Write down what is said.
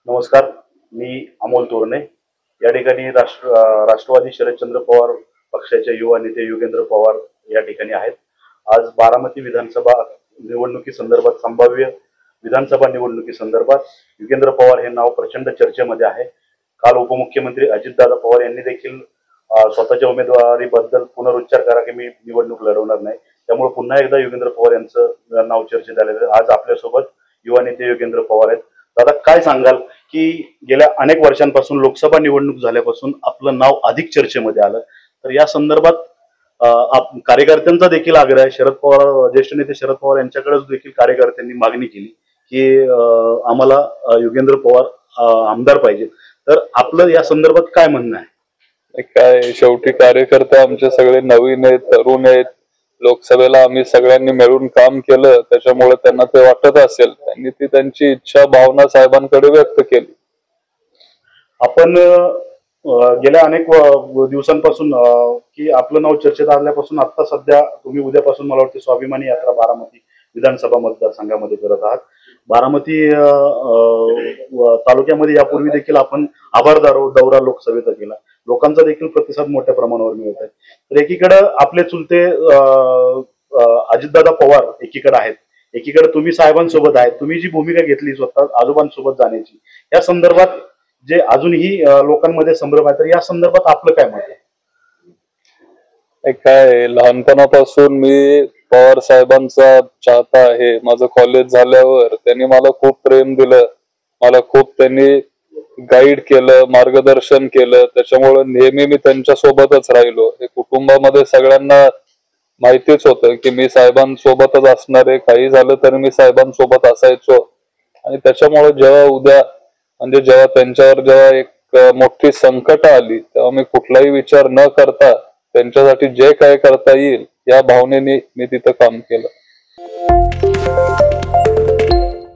नमस्कार, मी अमोल तोरणे. या ठिकाणी राष्ट्रवादी शरदचंद्र पवार पक्षाचे युवा नेते योगेंद्र पवार या ठिकाणी आहेत. आज बारामती विधानसभा निवडणुकीसंदर्भात, संभाव्य विधानसभा निवडणुकीसंदर्भात योगेंद्र पवार हे नाव प्रचंड चर्चेमध्ये आहे. काल उपमुख्यमंत्री अजितदादा पवार यांनी देखील स्वतःच्या उमेदवारीबद्दल पुनरुच्चार करा की मी निवडणूक लढवणार नाही. त्यामुळे पुन्हा एकदा योगेंद्र पवार यांचं नाव चर्चेत आलेलं आहे. आज आपल्यासोबत युवा नेते योगेंद्र पवार आहेत. दादा, काय सांगाल की गेल्या अनेक वर्षांपासून लोकसभा निवडणूक झाल्यापासून आपलं नाव अधिक चर्चेमध्ये आलं, तर या संदर्भात कार्यकर्त्यांचा देखील आग्रह आहे. शरद पवार, ज्येष्ठ नेते शरद पवार यांच्याकडेच देखील कार्यकर्त्यांनी मागणी केली की आम्हाला योगेंद्र पवार आमदार पाहिजे. तर आपलं या संदर्भात काय म्हणणं आहे? काय, शेवटी कार्यकर्ते आमचे सगळे नवीन आहेत, तरुण आहेत. लोकसभेला आम्ही सगळ्यांनी मिळून काम केलं, त्याच्यामुळे त्यांना ते वाटत असेल. त्यांनी ती त्यांची इच्छा, भावना साहेबांकडे व्यक्त केली. आपण गेल्या अनेक दिवसांपासून की आपलं नाव चर्चेत आल्यापासून आता सध्या तुम्ही उद्यापासून मला वाटतं स्वाभिमानी यात्रा बारामती विधानसभा मतदारसंघामध्ये करत आहात. बारामती तालुक्यामध्ये यापूर्वी देखील आपण आभार दौरा लोकसभेचा केला. लोकांचा देखील प्रतिसाद मोठ्या प्रमाणावर मिळत आहे. तर एकीकडे आपले चुलते अजितदादा पवार एकीकडे आहेत, एकीकडे तुम्ही साहेबांसोबत आहेत. तुम्ही जी भूमिका घेतली स्वतः आजोबांसोबत जाण्याची, या संदर्भात जे अजूनही लोकांमध्ये संभ्रम आहे, तर या संदर्भात आपलं काय मत आहे? काय, लहानपणापासून मी पवार साहेबांचा चाहता आहे. माझं कॉलेज झाल्यावर त्यांनी मला खूप प्रेम दिलं, मला खूप त्यांनी गाईड केलं, मार्गदर्शन केलं. त्याच्यामुळे नेहमी मी त्यांच्या सोबतच राहिलो. हे कुटुंबामध्ये सगळ्यांना माहितीच होतं की मी साहेबांसोबतच असणार आहे. काही झालं तरी मी साहेबांसोबत असायचो. आणि त्याच्यामुळे जेव्हा त्यांच्यावर एक मोठी संकट आली, तेव्हा मी कुठलाही विचार न करता त्यांच्यासाठी जे काय करता येईल या भावनेने मी तिथं काम केलं.